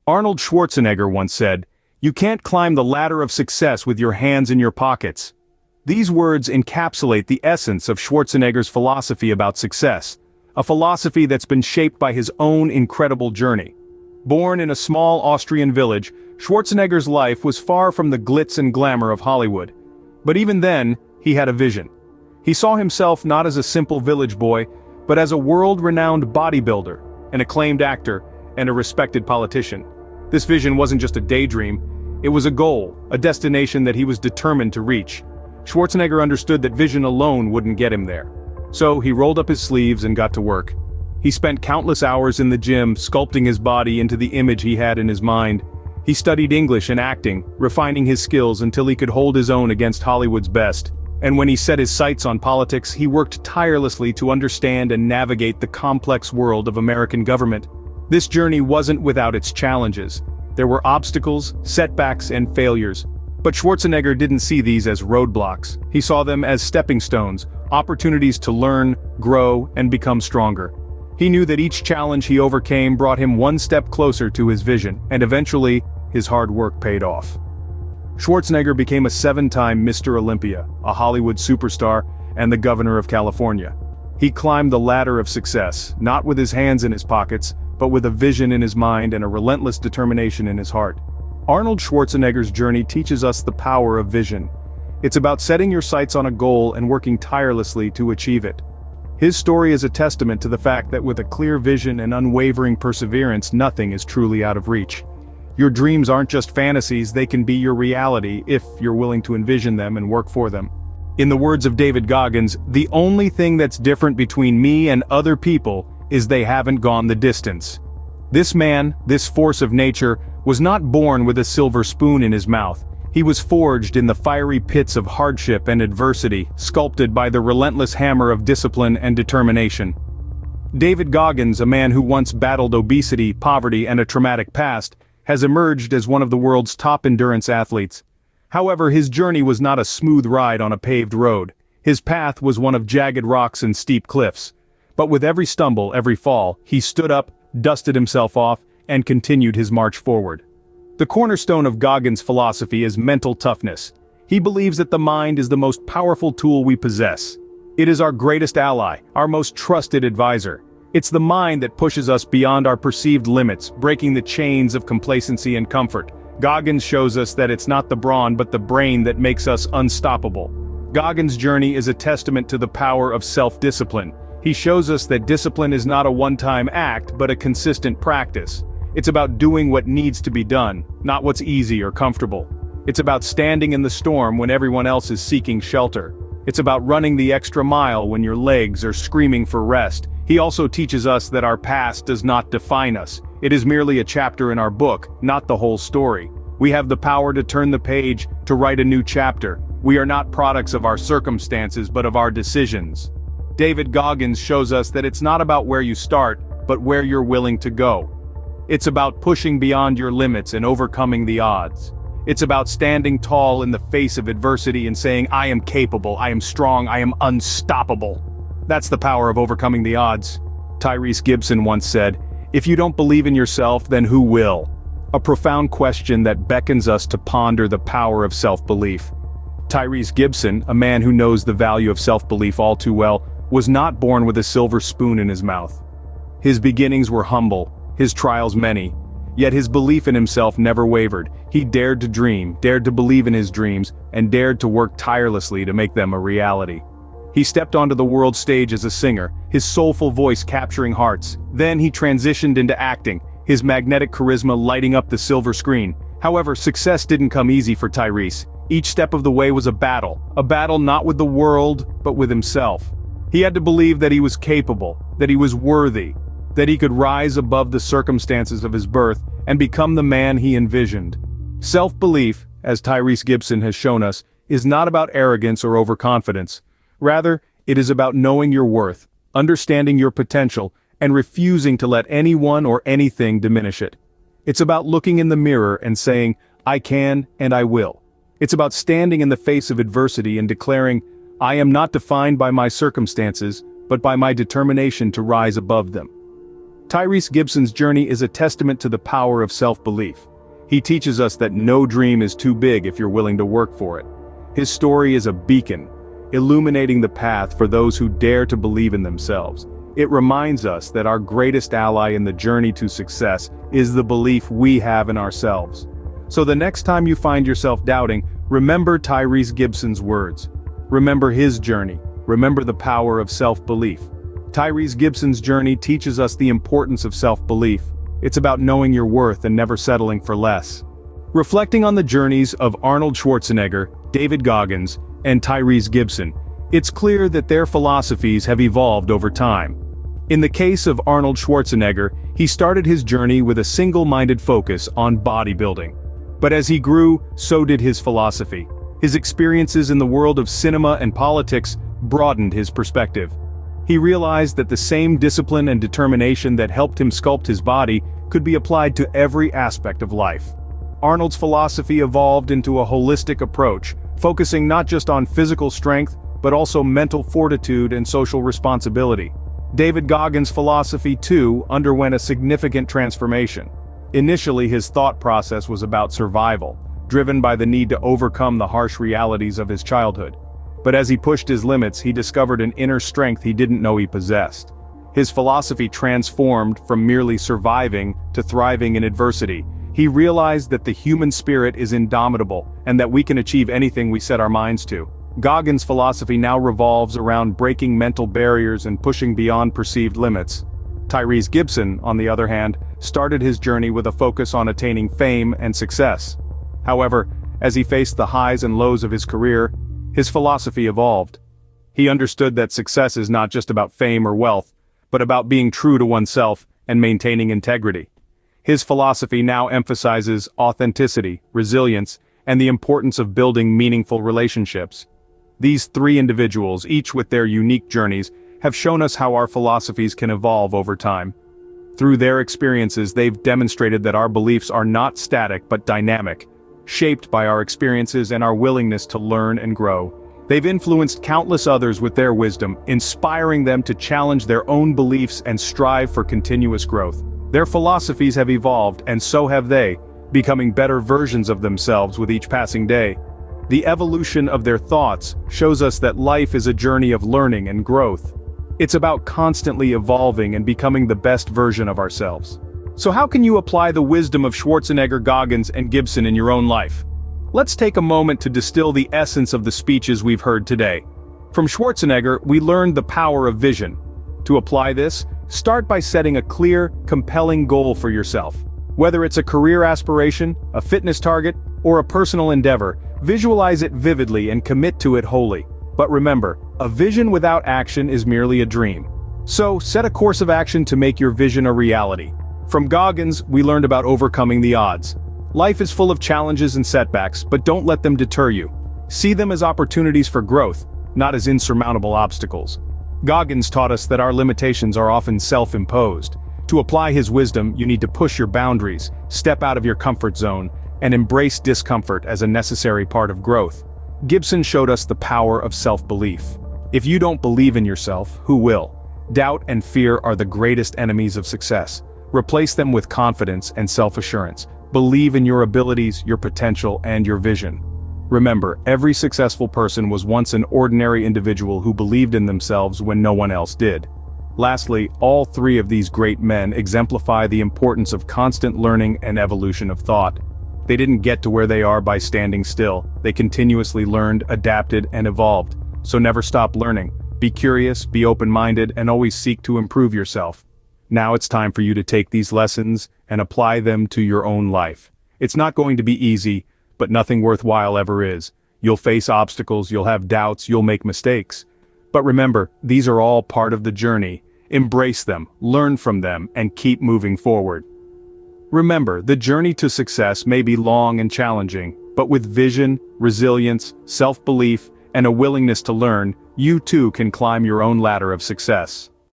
Arnold Schwarzenegger once said, "You can't climb the ladder of success with your hands in your pockets." These words encapsulate the essence of Schwarzenegger's philosophy about success, a philosophy that's been shaped by his own incredible journey. Born in a small Austrian village, Schwarzenegger's life was far from the glitz and glamour of Hollywood. But even then, he had a vision. He saw himself not as a simple village boy, but as a world-renowned bodybuilder, an acclaimed actor, and a respected politician. This vision wasn't just a daydream, it was a goal, a destination that he was determined to reach. Schwarzenegger understood that vision alone wouldn't get him there. So he rolled up his sleeves and got to work. He spent countless hours in the gym, sculpting his body into the image he had in his mind. He studied English and acting, refining his skills until he could hold his own against Hollywood's best. And when he set his sights on politics, he worked tirelessly to understand and navigate the complex world of American government. This journey wasn't without its challenges. There were obstacles, setbacks, and failures. But Schwarzenegger didn't see these as roadblocks. He saw them as stepping stones, opportunities to learn, grow, and become stronger. He knew that each challenge he overcame brought him one step closer to his vision, and eventually, his hard work paid off. Schwarzenegger became a 7-time Mr. Olympia, a Hollywood superstar, and the governor of California. He climbed the ladder of success, not with his hands in his pockets, but with a vision in his mind and a relentless determination in his heart. Arnold Schwarzenegger's journey teaches us the power of vision. It's about setting your sights on a goal and working tirelessly to achieve it. His story is a testament to the fact that with a clear vision and unwavering perseverance, nothing is truly out of reach. Your dreams aren't just fantasies, they can be your reality if you're willing to envision them and work for them. In the words of David Goggins, "The only thing that's different between me and other people is they haven't gone the distance." This man, this force of nature, was not born with a silver spoon in his mouth. He was forged in the fiery pits of hardship and adversity, sculpted by the relentless hammer of discipline and determination. David Goggins, a man who once battled obesity, poverty, and a traumatic past, has emerged as one of the world's top endurance athletes. However, his journey was not a smooth ride on a paved road. His path was one of jagged rocks and steep cliffs. But with every stumble, every fall, he stood up, dusted himself off, and continued his march forward. The cornerstone of Goggins' philosophy is mental toughness. He believes that the mind is the most powerful tool we possess. It is our greatest ally, our most trusted advisor. It's the mind that pushes us beyond our perceived limits, breaking the chains of complacency and comfort. Goggins shows us that it's not the brawn but the brain that makes us unstoppable. Goggins' journey is a testament to the power of self-discipline. He shows us that discipline is not a one-time act but a consistent practice. It's about doing what needs to be done, not what's easy or comfortable. It's about standing in the storm when everyone else is seeking shelter. It's about running the extra mile when your legs are screaming for rest. He also teaches us that our past does not define us. It is merely a chapter in our book, not the whole story. We have the power to turn the page, to write a new chapter. We are not products of our circumstances but of our decisions. David Goggins shows us that it's not about where you start, but where you're willing to go. It's about pushing beyond your limits and overcoming the odds. It's about standing tall in the face of adversity and saying, "I am capable, I am strong, I am unstoppable." That's the power of overcoming the odds. Tyrese Gibson once said, "If you don't believe in yourself, then who will?" A profound question that beckons us to ponder the power of self-belief. Tyrese Gibson, a man who knows the value of self-belief all too well, was not born with a silver spoon in his mouth. His beginnings were humble, his trials many, yet his belief in himself never wavered. He dared to dream, dared to believe in his dreams, and dared to work tirelessly to make them a reality. He stepped onto the world stage as a singer, his soulful voice capturing hearts. Then he transitioned into acting, his magnetic charisma lighting up the silver screen. However, success didn't come easy for Tyrese. Each step of the way was a battle not with the world, but with himself. He had to believe that he was capable, that he was worthy, that he could rise above the circumstances of his birth and become the man he envisioned. Self-belief, as Tyrese Gibson has shown us, is not about arrogance or overconfidence. Rather, it is about knowing your worth, understanding your potential, and refusing to let anyone or anything diminish it. It's about looking in the mirror and saying, "I can and I will." It's about standing in the face of adversity and declaring, "I am not defined by my circumstances, but by my determination to rise above them." Tyrese Gibson's journey is a testament to the power of self-belief. He teaches us that no dream is too big if you're willing to work for it. His story is a beacon, illuminating the path for those who dare to believe in themselves. It reminds us that our greatest ally in the journey to success is the belief we have in ourselves. So the next time you find yourself doubting, remember Tyrese Gibson's words. Remember his journey. Remember the power of self-belief. Tyrese Gibson's journey teaches us the importance of self-belief. It's about knowing your worth and never settling for less. Reflecting on the journeys of Arnold Schwarzenegger, David Goggins, and Tyrese Gibson, it's clear that their philosophies have evolved over time. In the case of Arnold Schwarzenegger, he started his journey with a single-minded focus on bodybuilding. But as he grew, so did his philosophy. His experiences in the world of cinema and politics broadened his perspective. He realized that the same discipline and determination that helped him sculpt his body could be applied to every aspect of life. Arnold's philosophy evolved into a holistic approach, focusing not just on physical strength, but also mental fortitude and social responsibility. David Goggins' philosophy, too, underwent a significant transformation. Initially, his thought process was about survival, driven by the need to overcome the harsh realities of his childhood. But as he pushed his limits, he discovered an inner strength he didn't know he possessed. His philosophy transformed from merely surviving to thriving in adversity. He realized that the human spirit is indomitable, and that we can achieve anything we set our minds to. Goggins' philosophy now revolves around breaking mental barriers and pushing beyond perceived limits. Tyrese Gibson, on the other hand, started his journey with a focus on attaining fame and success. However, as he faced the highs and lows of his career, his philosophy evolved. He understood that success is not just about fame or wealth, but about being true to oneself and maintaining integrity. His philosophy now emphasizes authenticity, resilience, and the importance of building meaningful relationships. These three individuals, each with their unique journeys, have shown us how our philosophies can evolve over time. Through their experiences, they've demonstrated that our beliefs are not static but dynamic, shaped by our experiences and our willingness to learn and grow. They've influenced countless others with their wisdom, inspiring them to challenge their own beliefs and strive for continuous growth. Their philosophies have evolved, and so have they, becoming better versions of themselves with each passing day. The evolution of their thoughts shows us that life is a journey of learning and growth. It's about constantly evolving and becoming the best version of ourselves. So how can you apply the wisdom of Schwarzenegger, Goggins, and Gibson in your own life? Let's take a moment to distill the essence of the speeches we've heard today. From Schwarzenegger, we learned the power of vision. To apply this, start by setting a clear, compelling goal for yourself. Whether it's a career aspiration, a fitness target, or a personal endeavor, visualize it vividly and commit to it wholly. But remember, a vision without action is merely a dream. So, set a course of action to make your vision a reality. From Goggins, we learned about overcoming the odds. Life is full of challenges and setbacks, but don't let them deter you. See them as opportunities for growth, not as insurmountable obstacles. Goggins taught us that our limitations are often self-imposed. To apply his wisdom, you need to push your boundaries, step out of your comfort zone, and embrace discomfort as a necessary part of growth. Gibson showed us the power of self-belief. If you don't believe in yourself, who will? Doubt and fear are the greatest enemies of success. Replace them with confidence and self-assurance. Believe in your abilities, your potential, and your vision. Remember, every successful person was once an ordinary individual who believed in themselves when no one else did. Lastly, all three of these great men exemplify the importance of constant learning and evolution of thought. They didn't get to where they are by standing still. They continuously learned, adapted, and evolved. So never stop learning. Be curious, be open-minded, and always seek to improve yourself. Now it's time for you to take these lessons and apply them to your own life. It's not going to be easy, but nothing worthwhile ever is. You'll face obstacles, you'll have doubts, you'll make mistakes. But remember, these are all part of the journey. Embrace them, learn from them, and keep moving forward. Remember, the journey to success may be long and challenging, but with vision, resilience, self-belief, and a willingness to learn, you too can climb your own ladder of success.